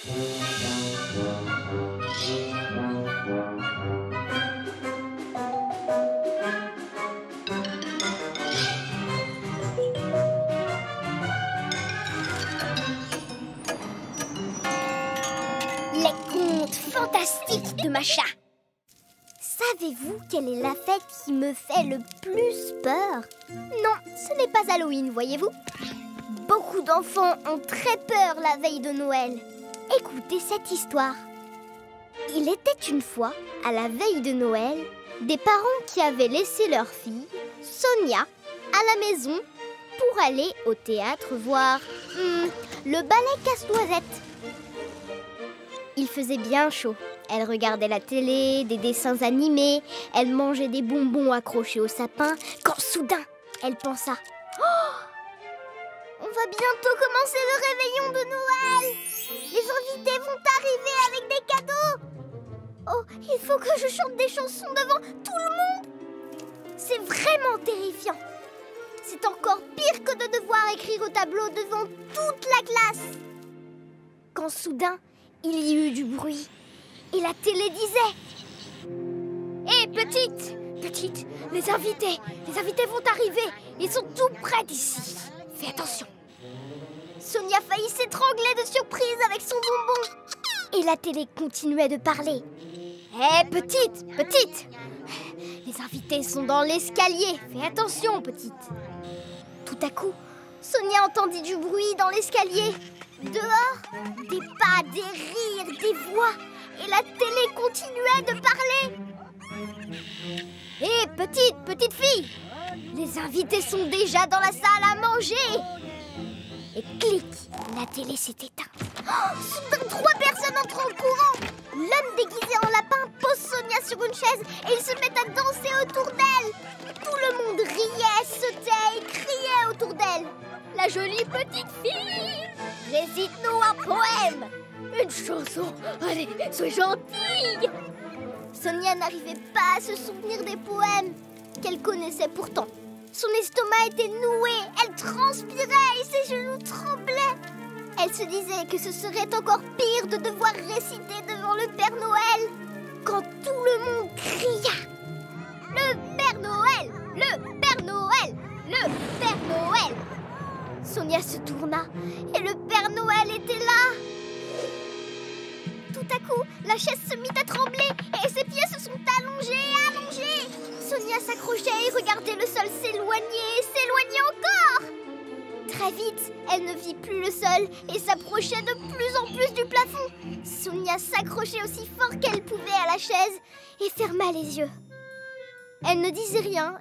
Les contes fantastiques de Macha. Savez-vous quelle est la fête qui me fait le plus peur? Non, ce n'est pas Halloween, voyez-vous. Beaucoup d'enfants ont très peur la veille de Noël. Écoutez cette histoire. Il était une fois, à la veille de Noël, des parents qui avaient laissé leur fille, Sonia, à la maison pour aller au théâtre voir le ballet Casse-Noisette. Il faisait bien chaud. Elle regardait la télé, des dessins animés, elle mangeait des bonbons accrochés au sapin, quand soudain, elle pensa « Oh, on va bientôt commencer le réveillon de Noël! Les invités vont arriver avec des cadeaux! Oh, il faut que je chante des chansons devant tout le monde! C'est vraiment terrifiant! C'est encore pire que de devoir écrire au tableau devant toute la classe! » Quand soudain, il y eut du bruit. Et la télé disait « Hé, petite, les invités vont arriver. Ils sont tout près d'ici. Fais attention. » Sonia faillit s'étrangler de surprise avec son bonbon. Et la télé continuait de parler. « Hé, petite, les invités sont dans l'escalier. Fais attention, petite. » Tout à coup, Sonia entendit du bruit dans l'escalier. Dehors, des pas, des rires, des voix. Et la télé continuait de parler. « Hé, petite fille, les invités sont déjà dans la salle à manger. » Et clic, la télé s'est éteinte. Oh, soudain, 3 personnes entrent en courant. L'homme déguisé en lapin pose Sonia sur une chaise et il se met à danser autour d'elle. Tout le monde riait, sautait et criait autour d'elle. « La jolie petite fille, récite-nous un poème. Une chanson, allez, sois gentille. » Sonia n'arrivait pas à se souvenir des poèmes qu'elle connaissait pourtant. Son estomac était noué, elle transpirait et ses genoux tremblaient. Elle se disait que ce serait encore pire de devoir réciter devant le Père Noël quand tout le monde cria « Le Père Noël! Le Père Noël! Le Père Noël !» Sonia se tourna et le Père Noël était là. Tout à coup, la chaise se mit à trembler et ses pieds se sont allongés. Sonia s'accrochait et regardait le sol s'éloigner encore. Très vite, elle ne vit plus le sol et s'approchait de plus en plus du plafond. Sonia s'accrochait aussi fort qu'elle pouvait à la chaise et ferma les yeux. Elle ne disait rien,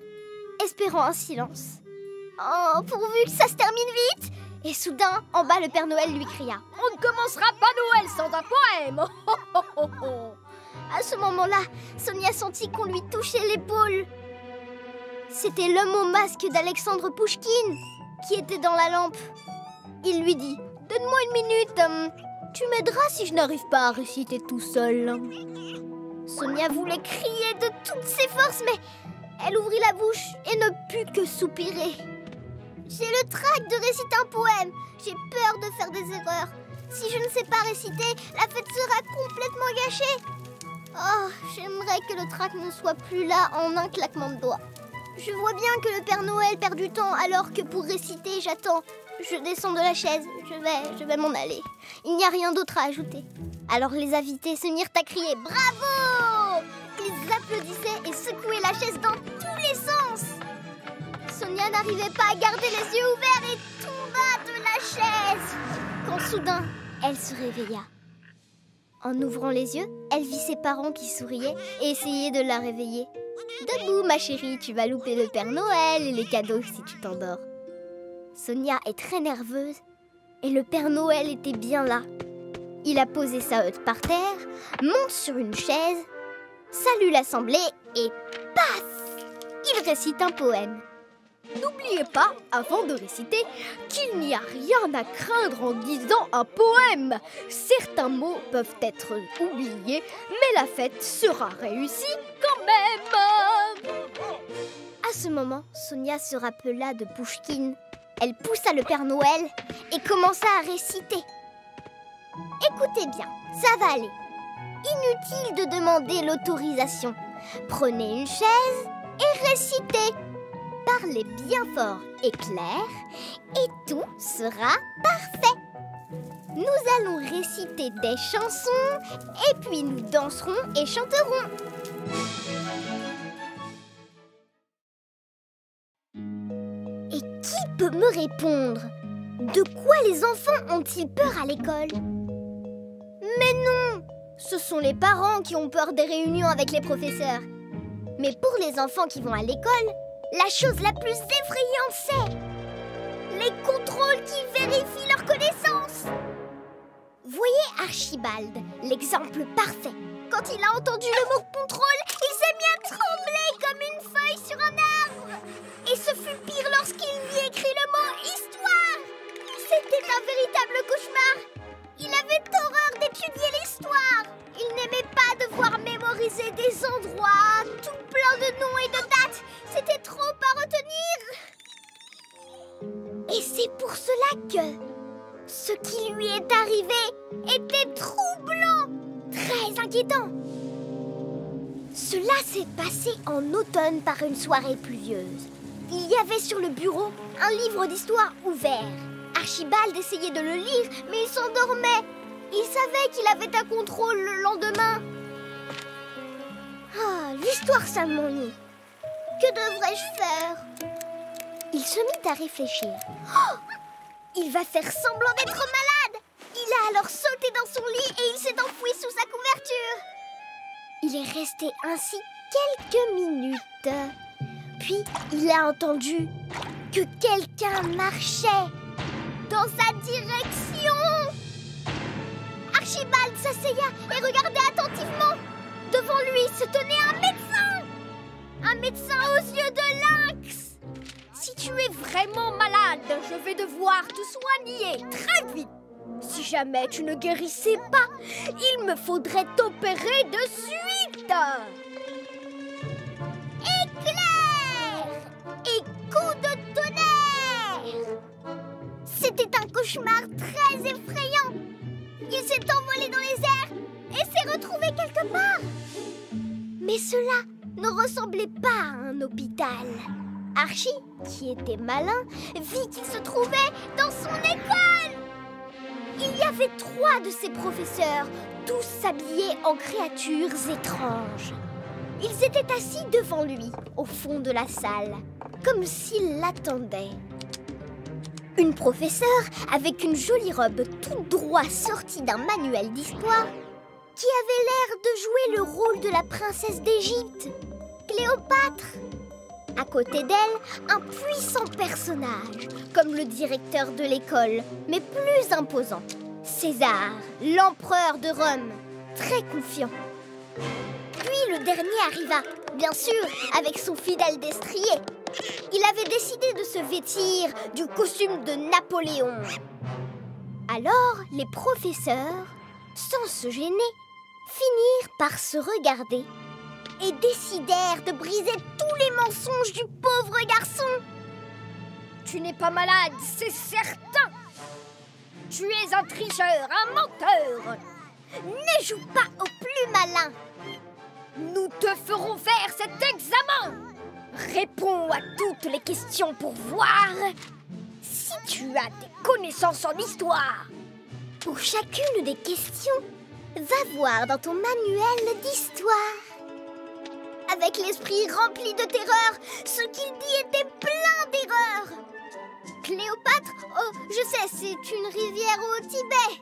espérant un silence. Oh, pourvu que ça se termine vite! Et soudain, en bas, le Père Noël lui cria « On ne commencera pas Noël sans un poème !» À ce moment-là, Sonia sentit qu'on lui touchait l'épaule. C'était l'homme au masque d'Alexandre Pouchkine qui était dans la lampe. Il lui dit « Donne-moi une minute, tu m'aideras si je n'arrive pas à réciter tout seul. » Sonia voulait crier de toutes ses forces, mais elle ouvrit la bouche et ne put que soupirer. J'ai le trac de réciter un poème. J'ai peur de faire des erreurs. Si je ne sais pas réciter, la fête sera complètement gâchée. Oh, j'aimerais que le trac ne soit plus là en un claquement de doigts. Je vois bien que le Père Noël perd du temps alors que pour réciter, j'attends. Je descends de la chaise. Je vais m'en aller. Il n'y a rien d'autre à ajouter. Alors les invités se mirent à crier « Bravo !» Ils applaudissaient et secouaient la chaise dans tous les sens. Sonia n'arrivait pas à garder les yeux ouverts et tomba de la chaise. Quand soudain, elle se réveilla. En ouvrant les yeux, elle vit ses parents qui souriaient et essayaient de la réveiller. « Debout, ma chérie, tu vas louper le Père Noël et les cadeaux si tu t'endors. » Sonia est très nerveuse et le Père Noël était bien là. Il a posé sa hotte par terre, monte sur une chaise, salue l'assemblée et paf! Il récite un poème. N'oubliez pas, avant de réciter, qu'il n'y a rien à craindre en disant un poème. Certains mots peuvent être oubliés, mais la fête sera réussie quand même. À ce moment, Sonia se rappela de Pouchkine. Elle poussa le Père Noël et commença à réciter. Écoutez bien, ça va aller. Inutile de demander l'autorisation. Prenez une chaise et récitez. Parlez bien fort et clair et tout sera parfait. Nous allons réciter des chansons et puis nous danserons et chanterons. Et qui peut me répondre? De quoi les enfants ont-ils peur à l'école? Mais non! Ce sont les parents qui ont peur des réunions avec les professeurs. Mais pour les enfants qui vont à l'école, la chose la plus effrayante, c'est les contrôles qui vérifient leurs connaissances. Voyez Archibald, l'exemple parfait. Quand il a entendu le mot contrôle, il s'est mis à trembler comme une feuille sur un arbre. Et ce fut pire lorsqu'il lui écrit le mot histoire. C'était un véritable cauchemar. Il avait horreur d'étudier l'histoire. Il n'aimait pas devoir mémoriser des endroits, tout plein de noms et de dates. C'était trop à retenir. Et c'est pour cela que ce qui lui est arrivé était troublant, très inquiétant. Cela s'est passé en automne par une soirée pluvieuse. Il y avait sur le bureau un livre d'histoire ouvert. Archibald essayait de le lire, mais il s'endormait. Il savait qu'il avait un contrôle le lendemain. Ah, l'histoire, ça m'ennuie. Que devrais-je faire? Il se mit à réfléchir. Oh, il va faire semblant d'être malade. Il a alors sauté dans son lit et il s'est enfoui sous sa couverture. Il est resté ainsi quelques minutes. Puis, il a entendu que quelqu'un marchait dans sa direction. Archibald s'asseya et regardait attentivement. Devant lui se tenait un médecin. Un médecin aux yeux de lynx. Si tu es vraiment malade, je vais devoir te soigner très vite. Si jamais tu ne guérissais pas, il me faudrait t'opérer de suite. Éclair et coup de tonnerre. C'était un cauchemar très effrayant. Il s'est envolé dans les airs et s'est retrouvé quelque part. Mais cela ne ressemblait pas à un hôpital. Archie, qui était malin, vit qu'il se trouvait dans son école. Il y avait 3 de ses professeurs, tous habillés en créatures étranges. Ils étaient assis devant lui, au fond de la salle, comme s'ils l'attendaient. Une professeure avec une jolie robe toute droit sortie d'un manuel d'histoire, qui avait l'air de jouer le rôle de la princesse d'Égypte, Cléopâtre. À côté d'elle, un puissant personnage, comme le directeur de l'école, mais plus imposant. César, l'empereur de Rome, très confiant. Puis le dernier arriva, bien sûr, avec son fidèle destrier. Il avait décidé de se vêtir du costume de Napoléon. Alors, les professeurs, sans se gêner, finirent par se regarder et décidèrent de briser tous les mensonges du pauvre garçon. Tu n'es pas malade, c'est certain. Tu es un tricheur, un menteur. Ne joue pas au plus malin. Nous te ferons faire cet examen. Réponds à toutes les questions pour voir si tu as des connaissances en histoire. Pour chacune des questions, va voir dans ton manuel d'histoire. Avec l'esprit rempli de terreur, ce qu'il dit était plein d'erreurs. Cléopâtre, oh, je sais, c'est une rivière au Tibet.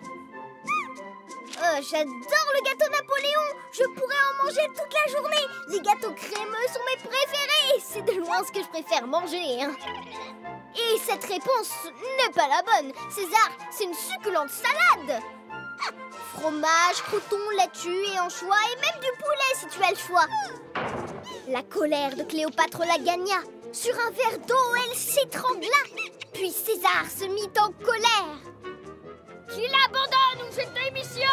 Oh, j'adore le gâteau Napoléon. Je pourrais en manger toute la journée. Les gâteaux crémeux sont mes préférés. C'est de loin ce que je préfère manger, hein. Et cette réponse n'est pas la bonne. César, c'est une succulente salade. Fromage, croûtons, laitue et anchois et même du poulet si tu as le choix. La colère de Cléopâtre la gagna. Sur un verre d'eau, elle s'étrangla. Puis César se mit en colère. Qu'il abandonne ou je démissionne!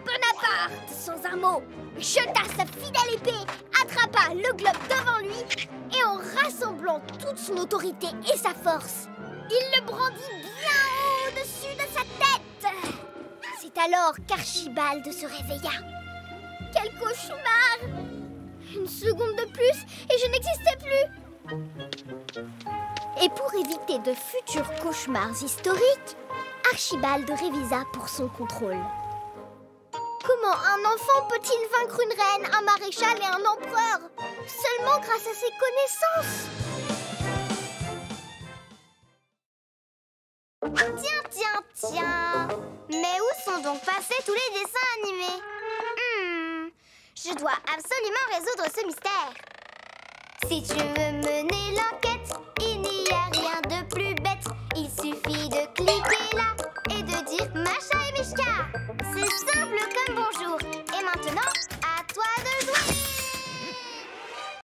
Bonaparte, sans un mot, jeta sa fidèle épée, attrapa le globe devant lui et en rassemblant toute son autorité et sa force, il le brandit bien au-dessus de sa tête. alors qu'Archibald se réveilla. Quel cauchemar! Une seconde de plus et je n'existais plus! Et pour éviter de futurs cauchemars historiques, Archibald révisa pour son contrôle. Comment un enfant peut-il vaincre une reine, un maréchal et un empereur? Seulement grâce à ses connaissances! Tiens. Mais où sont donc passés tous les dessins animés? Je dois absolument résoudre ce mystère. Si tu veux